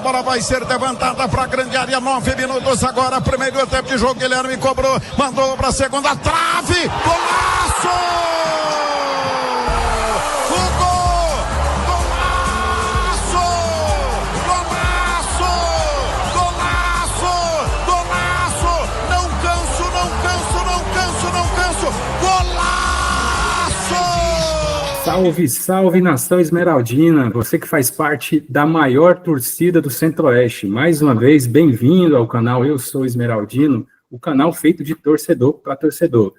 bola vai ser levantada para a grande área, 9 minutos agora, primeiro tempo de jogo, Guilherme cobrou, mandou para a segunda trave, golaço! Salve, salve, nação esmeraldina, você que faz parte da maior torcida do Centro-Oeste. Mais uma vez, bem-vindo ao canal Eu Sou Esmeraldino, o canal feito de torcedor para torcedor.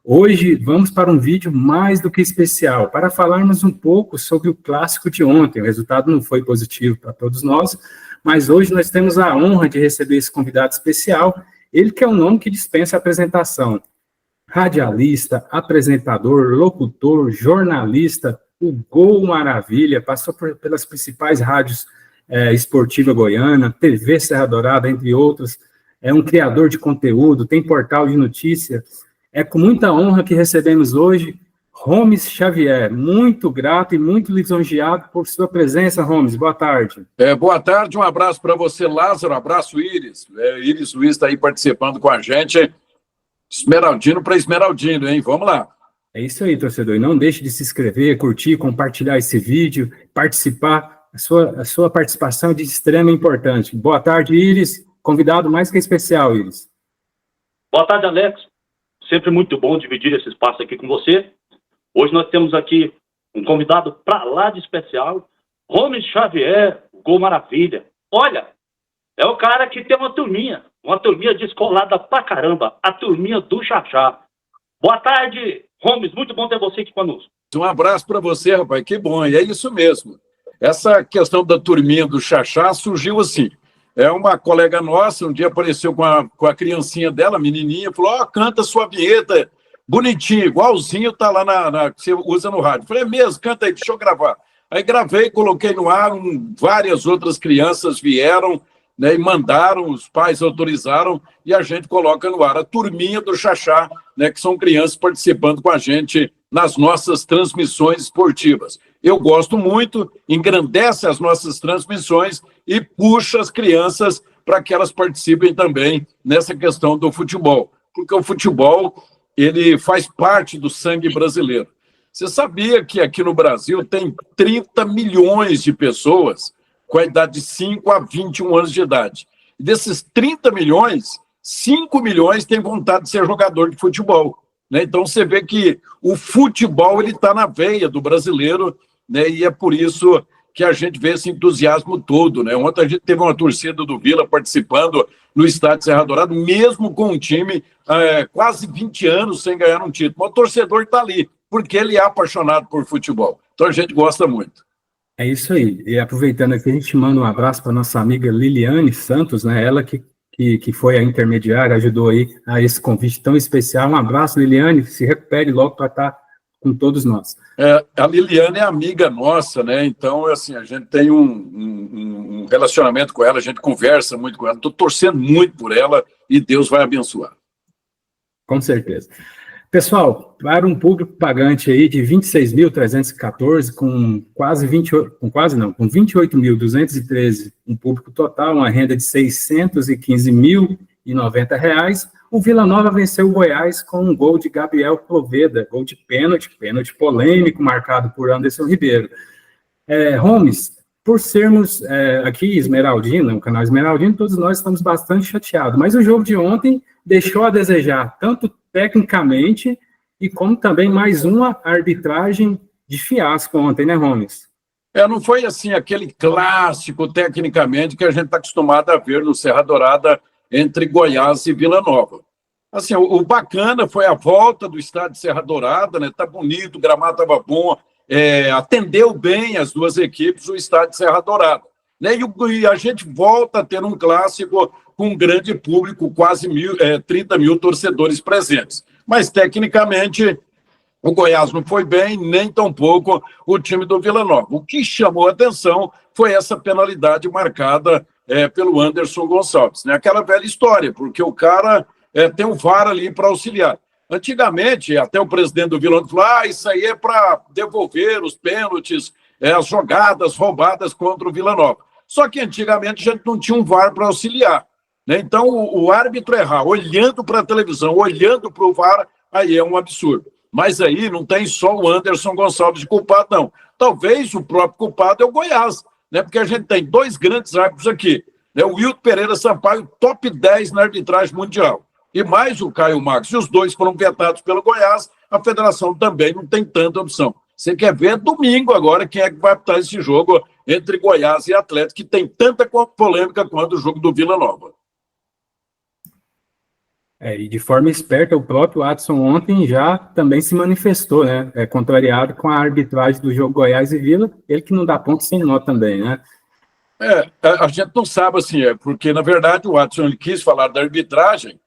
Hoje vamos para um vídeo mais do que especial, para falarmos um pouco sobre o clássico de ontem. O resultado não foi positivo para todos nós, mas hoje nós temos a honra de receber esse convidado especial, ele que é um nome que dispensa a apresentação. Radialista, apresentador, locutor, jornalista, o Gol Maravilha, passou pelas principais rádios esportiva goiana, TV Serra Dourada, entre outras, é um criador de conteúdo, tem portal de notícias. É com muita honra que recebemos hoje Homes Xavier, muito grato e muito lisonjeado por sua presença, Homes. Boa tarde. Boa tarde, um abraço para você, Lázaro, um abraço, Iris. Iris Luiz está aí participando com a gente. Esmeraldino para Esmeraldino, hein? Vamos lá. É isso aí, torcedor. E não deixe de se inscrever, curtir, compartilhar esse vídeo, participar. A sua participação é de extrema importância. Boa tarde, Iris. Convidado mais que especial, Iris. Boa tarde, Alex. Sempre muito bom dividir esse espaço aqui com você. Hoje nós temos aqui um convidado para lá de especial, Homes Xavier, Gol Maravilha. Olha, é o cara que tem uma turminha descolada pra caramba, a turminha do Xaxá. Boa tarde, Homes, muito bom ter você aqui conosco. Um abraço para você, rapaz, que bom, e é isso mesmo. Essa questão da turminha do Xaxá surgiu assim. Uma colega nossa, um dia apareceu com a criancinha dela, a menininha, falou, canta sua vinheta, bonitinho, igualzinho tá lá que você usa no rádio. Falei, mesmo, canta aí, deixa eu gravar. Aí gravei, coloquei no ar, várias outras crianças vieram, né, e mandaram, os pais autorizaram, e a gente coloca no ar a turminha do Xaxá, né, que são crianças participando com a gente nas nossas transmissões esportivas. Eu gosto muito, engrandece as nossas transmissões e puxa as crianças para que elas participem também nessa questão do futebol, porque o futebol ele faz parte do sangue brasileiro. Você sabia que aqui no Brasil tem 30 milhões de pessoas com a idade de 5 a 21 anos de idade. E desses 30 milhões, 5 milhões têm vontade de ser jogador de futebol. Né? Então, você vê que o futebol está na veia do brasileiro, né? E é por isso que a gente vê esse entusiasmo todo. Né? Ontem a gente teve uma torcida do Vila participando no estádio Serra Dourada, mesmo com um time quase 20 anos sem ganhar um título. Mas o torcedor está ali, porque ele é apaixonado por futebol. Então, a gente gosta muito. É isso aí. E aproveitando aqui, a gente manda um abraço para nossa amiga Liliane Santos, né? Ela que foi a intermediária, ajudou aí a esse convite tão especial. Um abraço, Liliane, se recupere logo para estar com todos nós. A Liliane é amiga nossa, né? Então, assim, a gente tem um relacionamento com ela, a gente conversa muito com ela. Estou torcendo muito por ela e Deus vai abençoar. Com certeza. Pessoal, para um público pagante aí de 26.314, com 28.213, um público total, uma renda de R$ 615.090, o Vila Nova venceu o Goiás com um gol de Gabriel Poveda, gol de pênalti polêmico, marcado por Anderson Ribeiro. Homes, por sermos aqui Esmeraldina, um canal Esmeraldino, todos nós estamos bastante chateados, mas o jogo de ontem deixou a desejar, tanto tecnicamente, e como também mais uma arbitragem de fiasco ontem, né, Homes? Não foi assim aquele clássico, tecnicamente, que a gente está acostumado a ver no Serra Dourada entre Goiás e Vila Nova. Assim, o bacana foi a volta do estádio Serra Dourada, né? Tá bonito, o gramado estava bom, atendeu bem as duas equipes, o estádio Serra Dourada. Né? E a gente volta a ter um clássico com um grande público, quase 30 mil torcedores presentes. Mas, tecnicamente, o Goiás não foi bem, nem tampouco o time do Vila Nova. O que chamou a atenção foi essa penalidade marcada pelo Anderson Gonçalves. Né? Aquela velha história, porque o cara tem um VAR ali para auxiliar. Antigamente, até o presidente do Vila Nova falou, isso aí é para devolver os pênaltis, as jogadas roubadas contra o Vila Nova. Só que antigamente a gente não tinha um VAR para auxiliar, né? Então, o árbitro errar, olhando para a televisão, olhando para o VAR, aí é um absurdo. Mas aí não tem só o Anderson Gonçalves de culpado, não. Talvez o próprio culpado é o Goiás, né? Porque a gente tem 2 grandes árbitros aqui, né? O Wilton Pereira Sampaio, top 10 na arbitragem mundial, e mais o Caio Marques. E os 2 foram vetados pelo Goiás, a federação também não tem tanta opção. Você quer ver domingo agora quem é que vai apitar esse jogo entre Goiás e Atlético, que tem tanta polêmica quanto o jogo do Vila Nova. E de forma esperta, o próprio Adson ontem já também se manifestou, né? Contrariado com a arbitragem do jogo Goiás e Vila, ele que não dá ponto sem nó também, né? A gente não sabe assim, porque na verdade o Adson ele quis falar da arbitragem,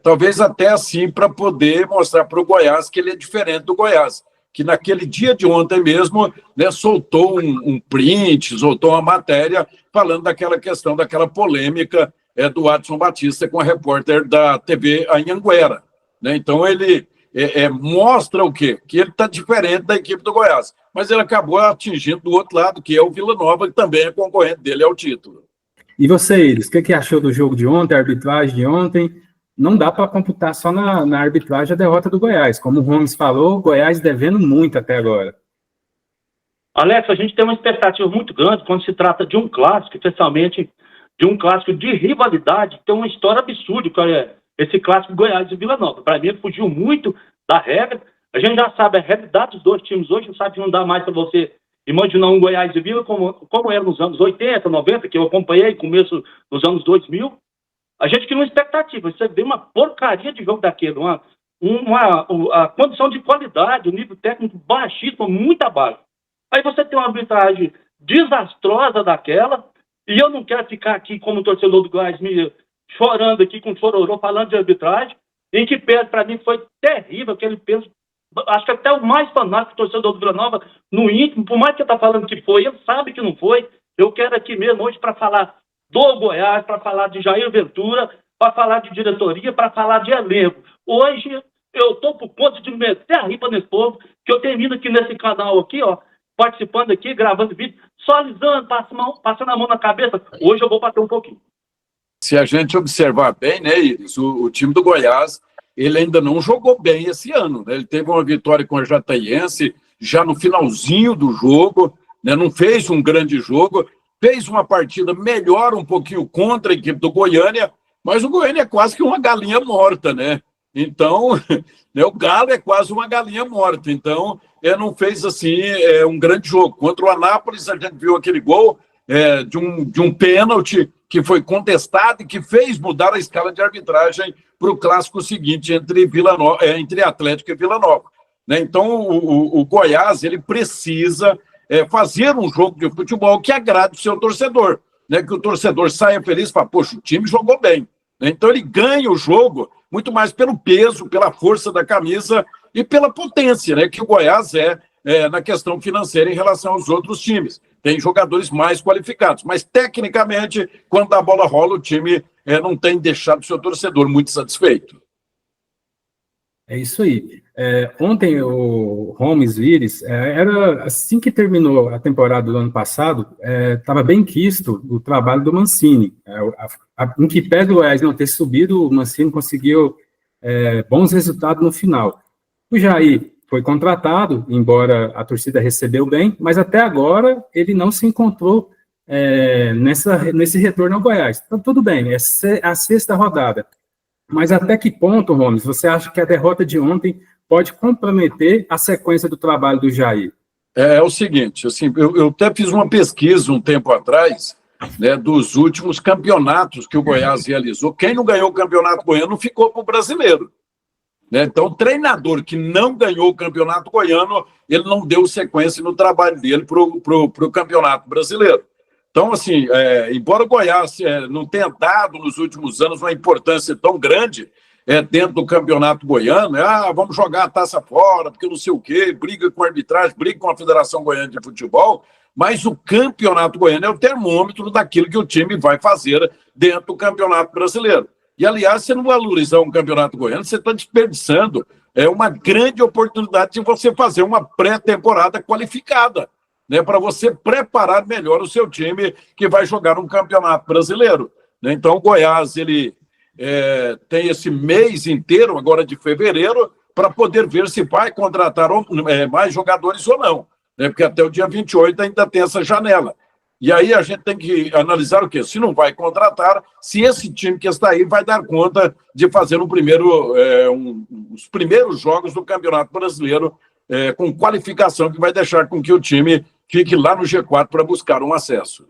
talvez até assim para poder mostrar para o Goiás que ele é diferente do Goiás, que naquele dia de ontem mesmo, né, soltou um print, soltou uma matéria falando daquela questão, daquela polêmica do Adson Batista com a repórter da TV Anhanguera, né? Então ele mostra o quê? Que ele está diferente da equipe do Goiás, mas ele acabou atingindo do outro lado, que é o Vila Nova, que também é concorrente dele ao título. E você, Iris, o que achou do jogo de ontem, a arbitragem de ontem? Não dá para computar só na arbitragem a derrota do Goiás. Como o Gomes falou, o Goiás devendo muito até agora. Alex, a gente tem uma expectativa muito grande quando se trata de um clássico, especialmente de um clássico de rivalidade, que tem uma história absurda, que é esse clássico Goiás e Vila Nova. Para mim, ele fugiu muito da regra. A gente já sabe a realidade dos 2 times hoje, sabe que não dá mais para você imaginar um Goiás e Vila como era nos anos 80, 90, que eu acompanhei, começo dos anos 2000. A gente cria uma expectativa, você vê uma porcaria de jogo daquele, a condição de qualidade, o nível técnico baixíssimo, muito abaixo. Aí você tem uma arbitragem desastrosa daquela, e eu não quero ficar aqui como torcedor do Goiás chorando aqui com chororô, falando de arbitragem, em que pênalti para mim foi terrível, aquele pênalti, acho que até o mais fanático torcedor do Vila Nova, no íntimo, por mais que ele está falando que foi, ele sabe que não foi. Eu quero aqui mesmo hoje para falar do Goiás, para falar de Jair Ventura, para falar de diretoria, para falar de elenco. Hoje eu estou por conta de meter a ripa nesse povo, que eu termino aqui nesse canal aqui, ó, participando aqui, gravando vídeo, só alisando, passando a mão na cabeça. Hoje eu vou bater um pouquinho. Se a gente observar bem, né, Iris, o time do Goiás, ele ainda não jogou bem esse ano, né? Ele teve uma vitória com a Jataiense já no finalzinho do jogo, né? Não fez um grande jogo, fez uma partida melhor um pouquinho contra a equipe do Goiânia, mas o Goiânia é quase que uma galinha morta, né? Então, né, o Galo é quase uma galinha morta. Então, não fez assim um grande jogo. Contra o Anápolis, a gente viu aquele gol de um pênalti que foi contestado e que fez mudar a escala de arbitragem para o clássico seguinte entre Atlético e Vila Nova, né? Então, o Goiás ele precisa fazer um jogo de futebol que agrade o seu torcedor, né? Que o torcedor saia feliz e fala, poxa, o time jogou bem, né? Então ele ganha o jogo muito mais pelo peso, pela força da camisa e pela potência, né? Que o Goiás na questão financeira em relação aos outros times. Tem jogadores mais qualificados, mas tecnicamente, quando a bola rola, o time não tem deixado o seu torcedor muito satisfeito. É isso aí. Ontem o Gomes Vires, era assim que terminou a temporada do ano passado, estava bem quisto o trabalho do Mancini. Em que pese o Goiás não ter subido, o Mancini conseguiu bons resultados no final. O Jair foi contratado, embora a torcida recebeu bem, mas até agora ele não se encontrou nesse retorno ao Goiás. Então, tudo bem, é a 6ª rodada. Mas até que ponto, Gomes, você acha que a derrota de ontem pode comprometer a sequência do trabalho do Jair? É o seguinte, assim, eu até fiz uma pesquisa um tempo atrás, né, dos últimos campeonatos que o Goiás realizou. Quem não ganhou o campeonato goiano ficou para o brasileiro, né? Então, o treinador que não ganhou o campeonato goiano, ele não deu sequência no trabalho dele para o campeonato brasileiro. Então, assim, embora o Goiás não tenha dado nos últimos anos uma importância tão grande dentro do campeonato goiano, vamos jogar a taça fora, porque não sei o quê, briga com a arbitragem, briga com a Federação Goiana de Futebol, mas o campeonato goiano é o termômetro daquilo que o time vai fazer dentro do campeonato brasileiro. E, aliás, você não valorizar um campeonato goiano, você está desperdiçando uma grande oportunidade de você fazer uma pré-temporada qualificada, né, para você preparar melhor o seu time que vai jogar um campeonato brasileiro, né? Então, o Goiás ele tem esse mês inteiro, agora de fevereiro, para poder ver se vai contratar mais jogadores ou não, né? Porque até o dia 28 ainda tem essa janela. E aí a gente tem que analisar o quê? Se não vai contratar, se esse time que está aí vai dar conta de fazer os primeiros jogos do Campeonato Brasileiro com qualificação que vai deixar com que o time fique lá no G4 para buscar um acesso.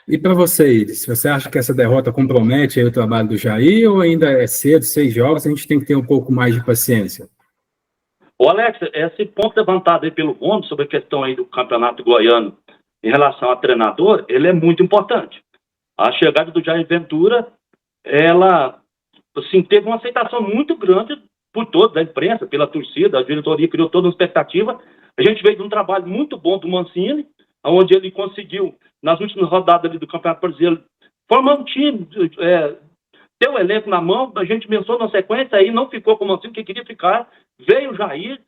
E para vocês, você acha que essa derrota compromete aí o trabalho do Jair ou ainda é cedo, 6 jogos, a gente tem que ter um pouco mais de paciência? Ô Alex, esse ponto levantado aí pelo Gomes sobre a questão aí do Campeonato Goiano em relação a treinador, ele é muito importante. A chegada do Jair Ventura, ela assim, teve uma aceitação muito grande por todos, da imprensa, pela torcida, a diretoria criou toda uma expectativa. A gente veio de um trabalho muito bom do Mancini, onde ele conseguiu, nas últimas rodadas ali do Campeonato Brasileiro, formar um time, ter o elenco na mão, a gente pensou na sequência, aí não ficou com o Mancini, que queria ficar, veio o Jair,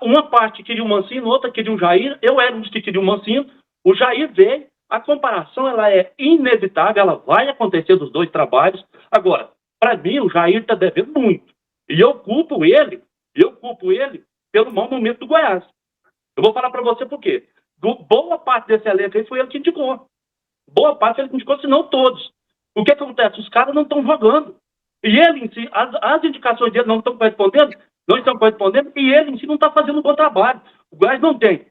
uma parte queria o Mancini, outra queria o Jair, eu era um dos que queria o Mancini, o Jair veio, a comparação ela é inevitável, ela vai acontecer dos dois trabalhos. Agora, para mim, o Jair está devendo muito, e eu culpo ele pelo mau momento do Goiás. Eu vou falar para você por quê. Boa parte desse elenco aí foi ele que indicou. Boa parte foi ele que indicou, se não todos. O que acontece? Os caras não estão jogando. E ele em si, as indicações dele não estão correspondendo, e ele em si não está fazendo um bom trabalho. O Goiás não tem.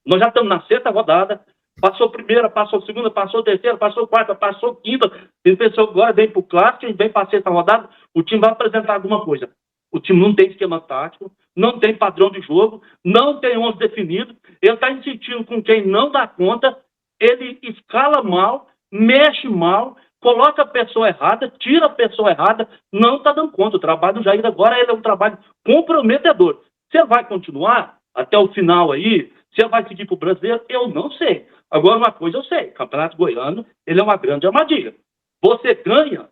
Nós já estamos na 6ª rodada, passou primeira, passou segunda, passou terceira, passou quarta, passou quinta, e pensou agora vem para o clássico, vem para a 6ª rodada, o time vai apresentar alguma coisa. O time não tem esquema tático, não tem padrão de jogo, não tem 11 definido, ele está insistindo com quem não dá conta, ele escala mal, mexe mal, coloca a pessoa errada, tira a pessoa errada, não está dando conta. O trabalho do Jair agora ele é um trabalho comprometedor. Você vai continuar até o final aí? Você vai seguir para o brasileiro? Eu não sei. Agora, uma coisa eu sei, Campeonato Goiano, ele é uma grande armadilha. Você ganha,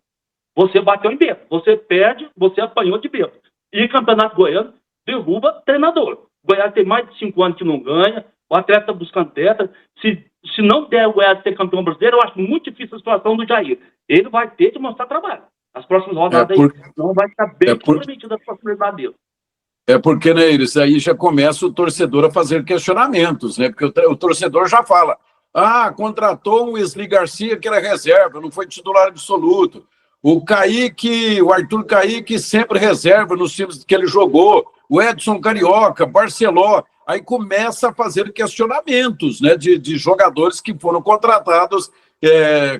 você bateu em bêbado. Você perde, você apanhou de bêbado. E Campeonato Goiano derruba treinador. O Goiás tem mais de 5 anos que não ganha, o atleta está buscando tetra. Se não der o Goiás ser campeão brasileiro, eu acho muito difícil a situação do Jair. Ele vai ter que mostrar trabalho. As próximas rodadas aí não vai ficar bem comprometida a possibilidade dele. É porque, né, Iris, aí já começa o torcedor a fazer questionamentos, né? Porque o torcedor já fala, contratou um Wesley Garcia que era reserva, não foi titular absoluto. O Arthur Kaique sempre reserva nos times que ele jogou, o Edson Carioca, Barceló, aí começa a fazer questionamentos, né, de jogadores que foram contratados,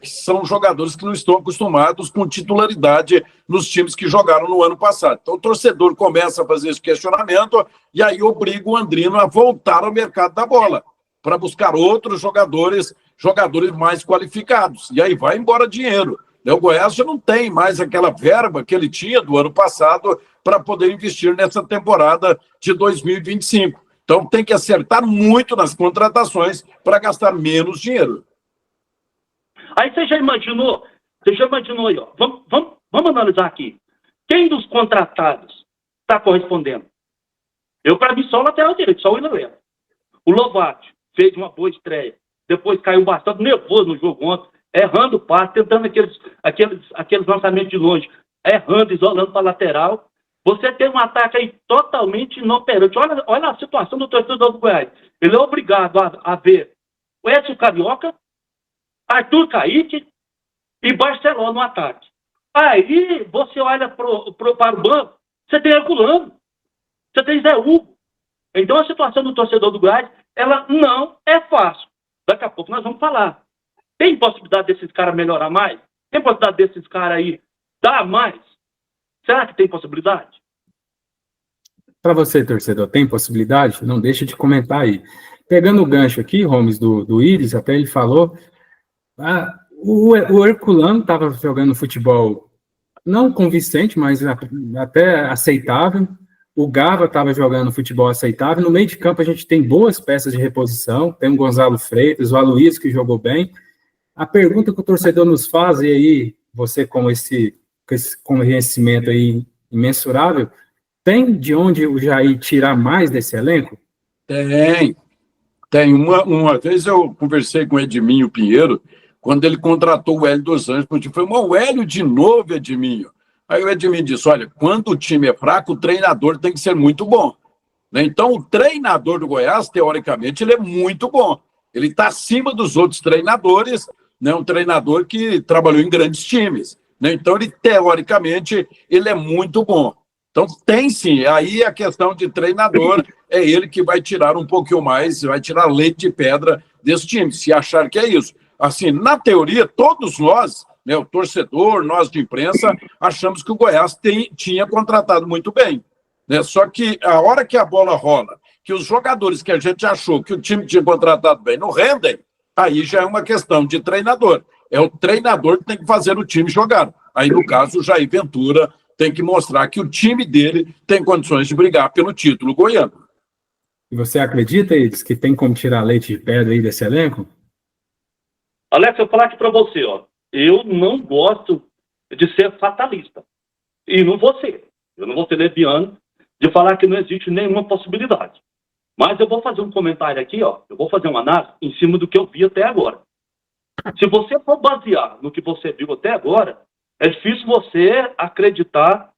que são jogadores que não estão acostumados com titularidade nos times que jogaram no ano passado. Então o torcedor começa a fazer esse questionamento e aí obriga o Andrino a voltar ao mercado da bola, para buscar outros jogadores mais qualificados. E aí vai embora dinheiro. O Goiás já não tem mais aquela verba que ele tinha do ano passado para poder investir nessa temporada de 2025. Então tem que acertar muito nas contratações para gastar menos dinheiro. Aí você já imaginou aí, ó, vamos analisar aqui. Quem dos contratados está correspondendo? Para mim, só o lateral direito, só o Willian. O Lovato fez uma boa estreia, depois caiu bastante nervoso no jogo ontem, errando o passe, tentando aqueles lançamentos de longe, errando, isolando para a lateral. Você tem um ataque aí totalmente inoperante. Olha a situação do torcedor do Goiás. Ele é obrigado a ver o Edson Carioca, Arthur Kaique e Barcelona no ataque. Aí você olha para o banco, você tem Herculano, você tem Zé Hugo. Então a situação do torcedor do Goiás, ela não é fácil. Daqui a pouco nós vamos falar. Tem possibilidade desses caras melhorar mais? Tem possibilidade desses caras aí dar mais? Será que tem possibilidade? Para você, torcedor, tem possibilidade? Não deixa de comentar aí. Pegando o gancho aqui, Holmes, do Iris, até ele falou, o Herculano estava jogando futebol não convincente, mas até aceitável. O Gava estava jogando futebol aceitável. No meio de campo a gente tem boas peças de reposição. Tem o Gonzalo Freitas, o Aloysio que jogou bem. A pergunta que o torcedor nos faz, e aí você com esse conhecimento aí imensurável, tem de onde o Jair tirar mais desse elenco? Tem. Tem. Uma vez eu conversei com o Edminho Pinheiro, quando ele contratou o Hélio dos Anjos, porque foi o Hélio de novo, Edminho. Aí o Edminho disse, olha, quando o time é fraco, o treinador tem que ser muito bom. Né? Então, o treinador do Goiás, teoricamente, ele é muito bom. Ele está acima dos outros treinadores, né? Um treinador que trabalhou em grandes times. Né? Então, ele, teoricamente, ele é muito bom. Então, tem sim. Aí a questão de treinador é ele que vai tirar um pouquinho mais, vai tirar leite de pedra desse time, se achar que é isso. Assim, na teoria, todos nós, né, o torcedor, nós de imprensa, achamos que o Goiás tinha contratado muito bem. Né? Só que a hora que a bola rola, que os jogadores que a gente achou que o time tinha contratado bem não rendem, aí já é uma questão de treinador. É o treinador que tem que fazer o time jogar. Aí, no caso, o Jair Ventura tem que mostrar que o time dele tem condições de brigar pelo título goiano. E você acredita, Ides, que tem como tirar leite de pedra aí desse elenco? Alex, eu vou falar aqui para você, ó. Eu não gosto de ser fatalista. E não vou ser. Eu não vou ser leviano de falar que não existe nenhuma possibilidade. Mas eu vou fazer um comentário aqui, ó. Eu vou fazer uma análise em cima do que eu vi até agora. Se você for basear no que você viu até agora, é difícil você acreditar.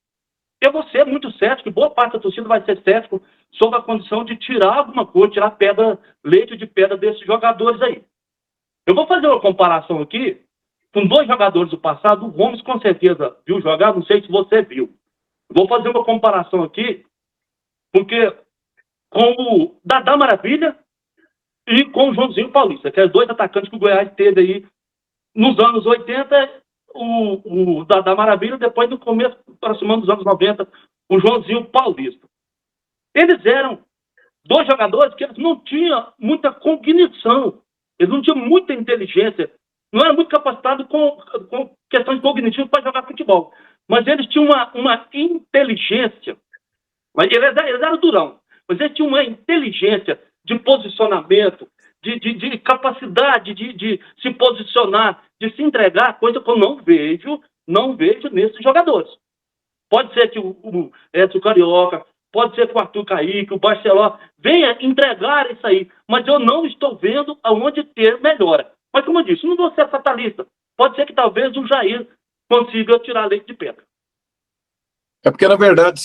Eu vou ser muito cético, e boa parte da torcida vai ser cético sobre a condição de tirar alguma coisa, tirar pedra, leite de pedra desses jogadores aí. Eu vou fazer uma comparação aqui com dois jogadores do passado. O Gomes com certeza viu jogar, não sei se você viu. Eu vou fazer uma comparação aqui, porque com o Dadá Maravilha e com o Joãozinho Paulista, que é os dois atacantes que o Goiás teve aí nos anos 80, o Dadá Maravilha, depois no começo, aproximando dos anos 90, o Joãozinho Paulista. Eles eram dois jogadores que eles não tinham muita cognição, eles não tinham muita inteligência, não eram muito capacitados com questões cognitivas para jogar futebol. Mas eles tinham uma inteligência, mas eles eram durão, mas eles tinham uma inteligência de posicionamento, de capacidade de se posicionar, de se entregar, coisa que eu não vejo nesses jogadores. Pode ser que o Edson Carioca, pode ser que o Arthur Caíque, o Barceló venha entregar isso aí, mas eu não estou vendo aonde ter melhora. Mas como eu disse, não vou ser fatalista. Pode ser que talvez o Jair consiga tirar leite de pedra. É porque, na verdade,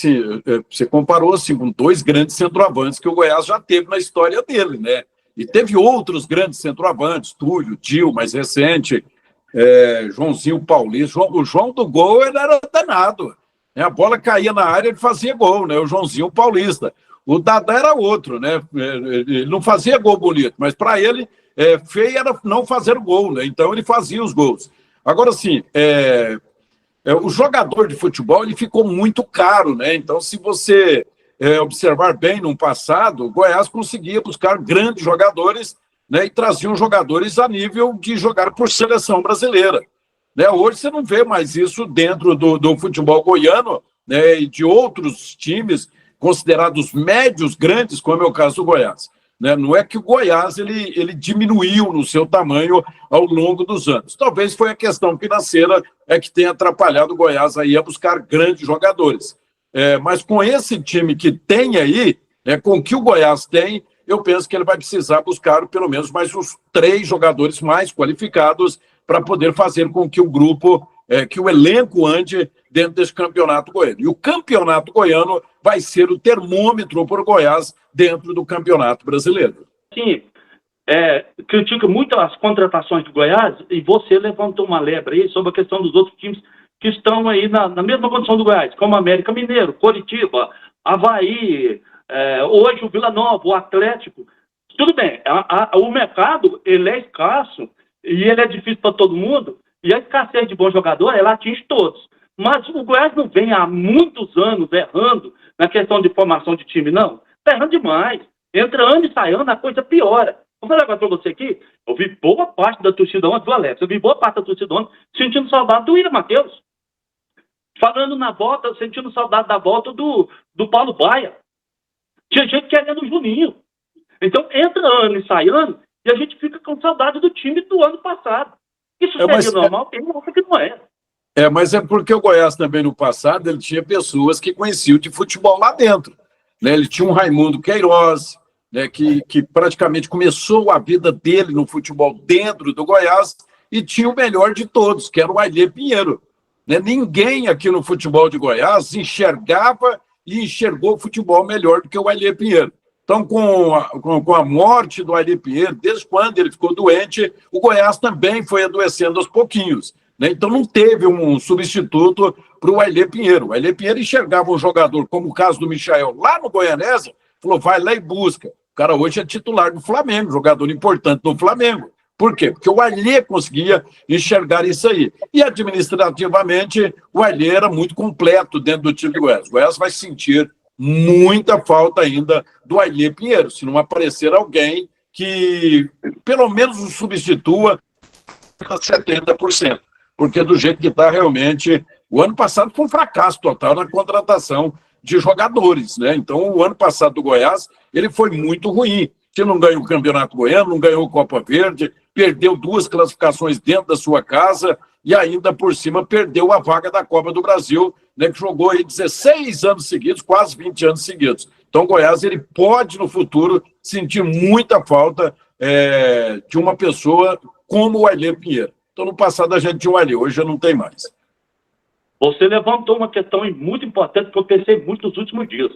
você comparou assim, com dois grandes centroavantes que o Goiás já teve na história dele, né? E teve outros grandes centroavantes, Túlio, Dil, mais recente, Joãozinho Paulista. O João do gol ele era danado. Né? A bola caía na área, ele fazia gol, né? O Joãozinho Paulista. O Dadá era outro, né? Ele não fazia gol bonito, mas para ele, feio era não fazer gol, né? Então ele fazia os gols. Agora, assim, o jogador de futebol ele ficou muito caro, né? Então, se você observar bem no passado, o Goiás conseguia buscar grandes jogadores, né? E traziam jogadores a nível de jogar por seleção brasileira. Né? Hoje você não vê mais isso dentro do futebol goiano, né? E de outros times considerados médios, grandes, como é o caso do Goiás. Né? Não é que o Goiás ele diminuiu no seu tamanho ao longo dos anos. Talvez foi a questão financeira que tenha atrapalhado o Goiás aí a buscar grandes jogadores. Mas com esse time que tem aí, com o que o Goiás tem, eu penso que ele vai precisar buscar pelo menos mais uns 3 jogadores mais qualificados para poder fazer com que o grupo, que o elenco ande dentro desse campeonato goiano. E o campeonato goiano vai ser o termômetro para o Goiás dentro do campeonato brasileiro. Sim, critica muito as contratações do Goiás e você levantou uma lebre aí sobre a questão dos outros times que estão aí na mesma condição do Goiás, como América Mineiro, Coritiba, Avaí, hoje o Vila Nova, o Atlético. Tudo bem, o mercado ele é escasso e ele é difícil para todo mundo, e a escassez de bom jogador ela atinge todos. Mas o Goiás não vem há muitos anos errando na questão de formação de time, não. Está errando demais. Entra ano e sai ano, a coisa piora. Vou falar agora para você aqui, eu vi boa parte da torcida ontem, do Alex, eu vi boa parte da torcida ontem sentindo saudade do William Matheus. Falando na volta, sentindo saudade da volta do Paulo Baia. Tinha gente querendo o Juninho. Então, entra ano e sai ano, e a gente fica com saudade do time do ano passado. Isso seria normal? Tem uma que não é. Mas é porque o Goiás também no passado ele tinha pessoas que conheciam de futebol lá dentro. Né? Ele tinha um Raimundo Queiroz, né, que praticamente começou a vida dele no futebol dentro do Goiás, e tinha o melhor de todos, que era o Ailê Pinheiro. Né? Ninguém aqui no futebol de Goiás enxergava e enxergou o futebol melhor do que o Ailê Pinheiro. Então, com a morte do Ailê Pinheiro, desde quando ele ficou doente, o Goiás também foi adoecendo aos pouquinhos. Né? Então, não teve um substituto para o Ailê Pinheiro. O Ailê Pinheiro enxergava um jogador, como o caso do Michael, lá no Goianésia, falou, vai lá e busca. O cara hoje é titular do Flamengo, jogador importante do Flamengo. Por quê? Porque o Ailê conseguia enxergar isso aí. E, administrativamente, o Ailê era muito completo dentro do time do Goiás. O Goiás vai sentir muita falta ainda do Ailê Pinheiro, se não aparecer alguém que, pelo menos, o substitua a 70%. Porque, do jeito que está, realmente, o ano passado foi um fracasso total na contratação de jogadores, né? Então, o ano passado do Goiás, ele foi muito ruim. Que não ganhou o Campeonato Goiano, não ganhou o Copa Verde, perdeu 2 classificações dentro da sua casa e ainda por cima perdeu a vaga da Copa do Brasil, né, que jogou aí 16 anos seguidos, quase 20 anos seguidos. Então o Goiás ele pode no futuro sentir muita falta de uma pessoa como o Ailê Pinheiro. Então no passado a gente tinha o Ailê, hoje já não tem mais. Você levantou uma questão muito importante que eu pensei muito nos últimos dias.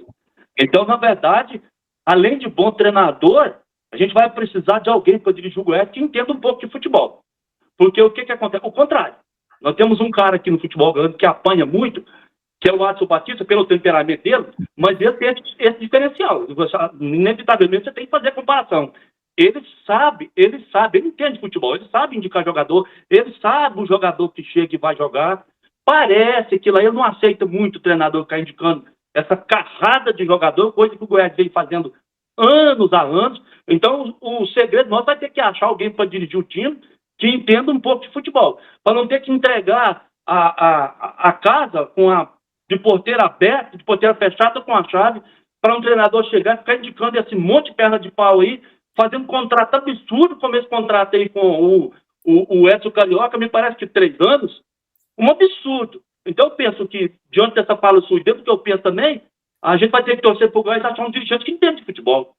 Então, na verdade, além de bom treinador, a gente vai precisar de alguém para dirigir o Goiás que entenda um pouco de futebol. Porque o que acontece? O contrário. Nós temos um cara aqui no futebol que apanha muito, que é o Adson Batista, pelo temperamento dele, mas ele tem esse diferencial. Inevitavelmente você tem que fazer a comparação. Ele entende futebol, ele sabe indicar jogador, ele sabe o jogador que chega e vai jogar. Parece que lá ele não aceita muito o treinador ficar indicando essa carrada de jogador, coisa que o Goiás vem fazendo anos a anos. Então, o segredo nosso vai ter que achar alguém para dirigir o time que entenda um pouco de futebol, para não ter que entregar a casa de porteira aberta, de porteira fechada com a chave, para um treinador chegar e ficar indicando esse monte de perna de pau aí, fazendo um contrato absurdo, como esse contrato aí com o Edson Carioca, me parece que 3 anos, um absurdo. Então, eu penso que, diante dessa fala sua, dentro do que eu penso também, a gente vai ter que torcer para o Goiás achar um dirigente que entende de futebol.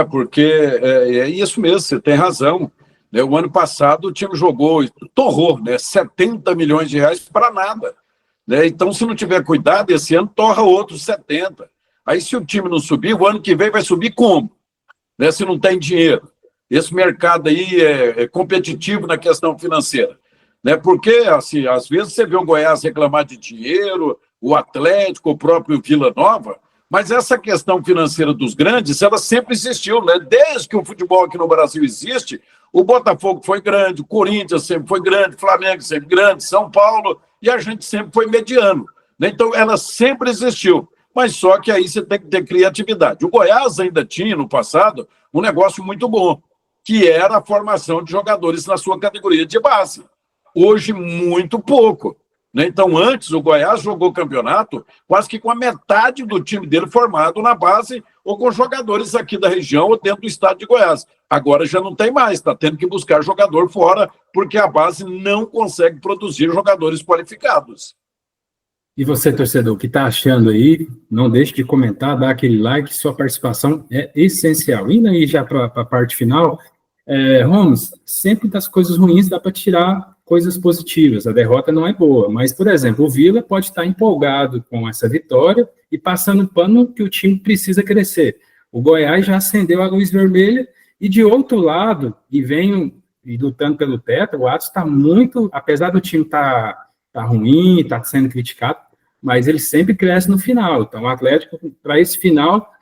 Porque é isso mesmo, você tem razão. Né? O ano passado o time jogou, torrou, né? 70 milhões de reais para nada. Né? Então, se não tiver cuidado, esse ano torra outros 70. Aí, se o time não subir, o ano que vem vai subir como? Né? Se não tem dinheiro. Esse mercado aí é competitivo na questão financeira. Né? Porque, assim, às vezes você vê o Goiás reclamar de dinheiro, o Atlético, o próprio Vila Nova, mas essa questão financeira dos grandes, ela sempre existiu, né? Desde que o futebol aqui no Brasil existe, o Botafogo foi grande, o Corinthians sempre foi grande, o Flamengo sempre grande, São Paulo, e a gente sempre foi mediano. Né? Então, ela sempre existiu, mas só que aí você tem que ter criatividade. O Goiás ainda tinha, no passado, um negócio muito bom, que era a formação de jogadores na sua categoria de base. Hoje, muito pouco. Né? Então, antes, o Goiás jogou campeonato quase que com a metade do time dele formado na base ou com jogadores aqui da região ou dentro do estado de Goiás. Agora já não tem mais, está tendo que buscar jogador fora porque a base não consegue produzir jogadores qualificados. E você, torcedor, que está achando aí, não deixe de comentar, dar aquele like, sua participação é essencial. Indo aí já para a parte final, Holmes, sempre das coisas ruins dá para tirar coisas positivas, a derrota não é boa, mas, por exemplo, o Vila pode estar empolgado com essa vitória e passando pano que o time precisa crescer. O Goiás já acendeu a luz vermelha e, de outro lado, e lutando pelo teto, o Atos está muito, apesar do time estar ruim, está sendo criticado, mas ele sempre cresce no final. Então, o Atlético, para esse final,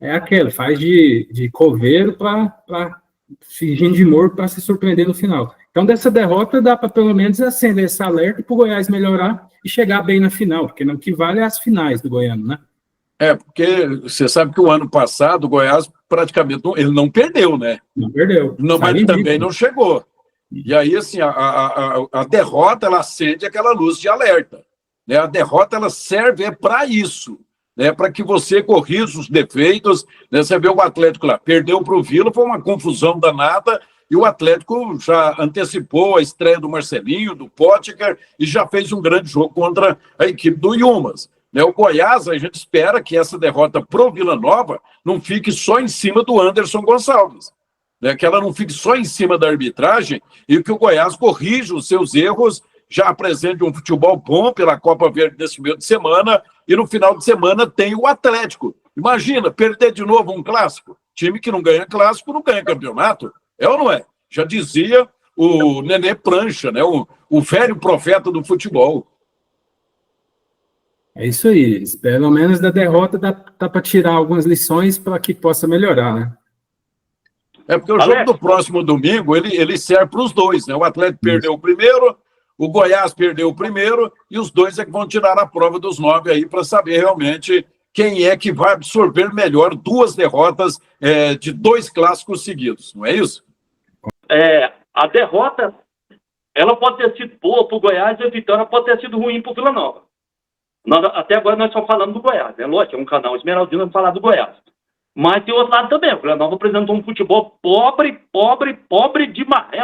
é aquele, faz de coveiro para fingindo de morto para se surpreender no final. Então, dessa derrota, dá para pelo menos acender esse alerta para o Goiás melhorar e chegar bem na final, porque o que vale é as finais do Goiano, né? Porque você sabe que o ano passado o Goiás praticamente ele não perdeu, né? Não perdeu. Não, mas também não chegou. E aí, assim, a derrota, ela acende aquela luz de alerta. Né? A derrota, ela serve para isso. Né, para que você corrija os defeitos. Né, você vê o Atlético lá, perdeu para o Vila, foi uma confusão danada, e o Atlético já antecipou a estreia do Marcelinho, do Potker, e já fez um grande jogo contra a equipe do Yumas. Né? O Goiás, a gente espera que essa derrota pro Vila Nova não fique só em cima do Anderson Gonçalves, né? Que ela não fique só em cima da arbitragem e que o Goiás corrija os seus erros, já apresente um futebol bom pela Copa Verde nesse meio de semana e no final de semana tem o Atlético. Imagina, perder de novo um clássico. Time que não ganha clássico não ganha campeonato. É ou não é? Já dizia o Nenê Prancha, né? O velho profeta do futebol. É isso aí. Pelo menos da derrota dá para tirar algumas lições para que possa melhorar, né? É porque o jogo do próximo domingo, ele serve para os dois, né? O Atlético perdeu o primeiro, o Goiás perdeu o primeiro, e os dois é que vão tirar a prova dos 9 aí para saber realmente quem é que vai absorver melhor 2 derrotas de 2 clássicos seguidos, não é isso? A derrota, ela pode ter sido boa para o Goiás e a vitória pode ter sido ruim para o Vila Nova. Até agora nós estamos falando do Goiás, né? Lógico, é um canal esmeraldino para falar do Goiás. Mas tem outro lado também. O Vila Nova apresentou um futebol pobre de maré.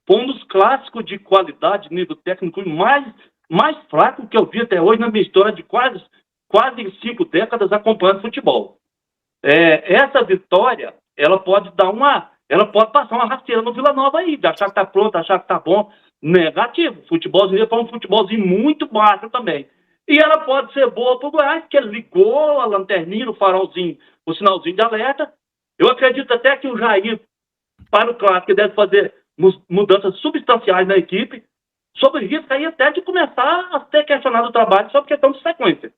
Foi um dos clássicos de qualidade, nível técnico mais fraco que eu vi até hoje na minha história de quase 5 décadas acompanhando futebol. Essa vitória, ela pode passar uma rasteira no Vila Nova aí, de achar que está pronto, achar que está bom. Negativo. O futebolzinho foi um futebolzinho muito baixo também. E ela pode ser boa para o Goiás, que ele ligou a lanterninha, o farolzinho, o sinalzinho de alerta. Eu acredito até que o Jair, para o clássico, deve fazer mudanças substanciais na equipe, sobre risco aí até de começar a ser questionado o trabalho sobre questão de sequência.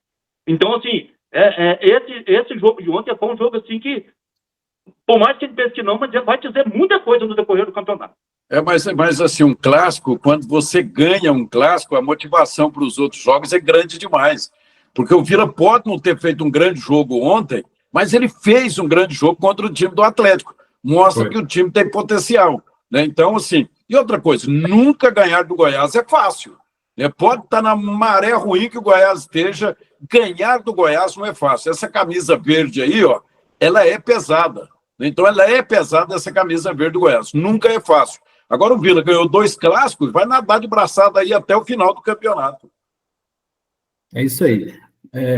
Então, assim, esse jogo de ontem foi um jogo assim que, por mais que ele pense que não, mas vai dizer muita coisa no decorrer do campeonato. Mas assim, um clássico, quando você ganha um clássico, a motivação para os outros jogos é grande demais. Porque o Vila pode não ter feito um grande jogo ontem, mas ele fez um grande jogo contra o time do Atlético. Mostra que o time tem potencial, né? Então, assim, e outra coisa, nunca ganhar do Goiás é fácil, né? Pode estar na maré ruim que o Goiás esteja, ganhar do Goiás não é fácil. Essa camisa verde aí, ó, ela é pesada. Então, ela é pesada, essa camisa verde do Goiás. Nunca é fácil. Agora o Vila ganhou 2 clássicos, vai nadar de braçada aí até o final do campeonato. É isso aí.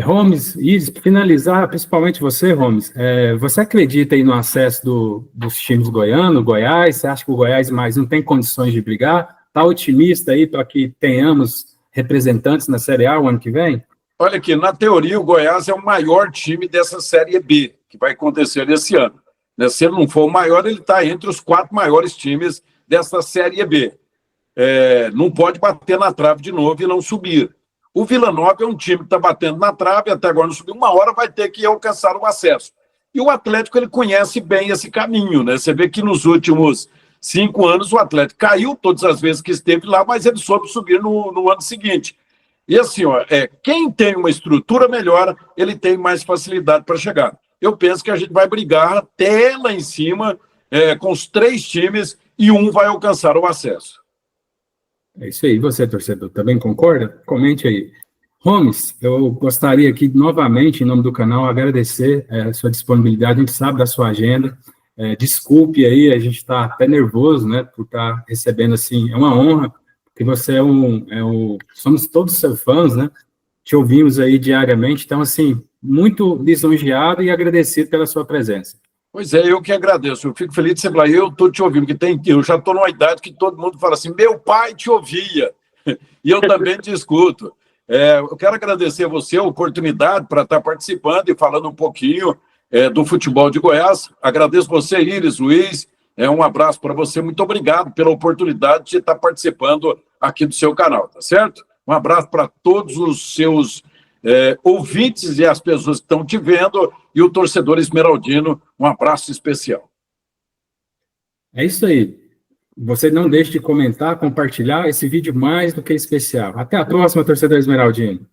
Holmes, e para finalizar, principalmente você, Holmes, você acredita aí no acesso dos times goianos, Goiás? Você acha que o Goiás mais não tem condições de brigar? Está otimista aí para que tenhamos representantes na Série A o ano que vem? Olha aqui, na teoria o Goiás é o maior time dessa Série B, que vai acontecer esse ano. Se ele não for o maior, ele está entre os 4 maiores times dessa Série B. Não pode bater na trave de novo e não subir. O Vila Nova é um time que está batendo na trave, até agora não subiu, uma hora vai ter que alcançar o acesso. E o Atlético, ele conhece bem esse caminho, né? Você vê que nos últimos 5 anos o Atlético caiu todas as vezes que esteve lá, mas ele soube subir no ano seguinte. E assim, ó, quem tem uma estrutura melhor, ele tem mais facilidade para chegar. Eu penso que a gente vai brigar até lá em cima com os 3 times e um vai alcançar o acesso. É isso aí. Você, torcedor, também concorda? Comente aí. Holmes, eu gostaria aqui novamente, em nome do canal, agradecer a sua disponibilidade. A gente sabe da sua agenda. Desculpe aí, a gente está até nervoso, né, por estar recebendo, assim, é uma honra, porque você somos todos seus fãs, né? Te ouvimos aí diariamente, então, assim, muito lisonjeado e agradecido pela sua presença. Pois é, eu que agradeço. Eu fico feliz de você falar, eu estou te ouvindo, eu já estou numa idade que todo mundo fala assim, meu pai te ouvia, e eu também te escuto. Eu quero agradecer a você a oportunidade para estar participando e falando um pouquinho do futebol de Goiás. Agradeço você, Iris, Luiz, um abraço para você, muito obrigado pela oportunidade de estar participando aqui do seu canal, tá certo? Um abraço para todos os seus ouvintes e as pessoas que estão te vendo, e o torcedor esmeraldino, um abraço especial. É isso aí. Você não deixe de comentar, compartilhar esse vídeo mais do que especial. Até a próxima, torcedor esmeraldino.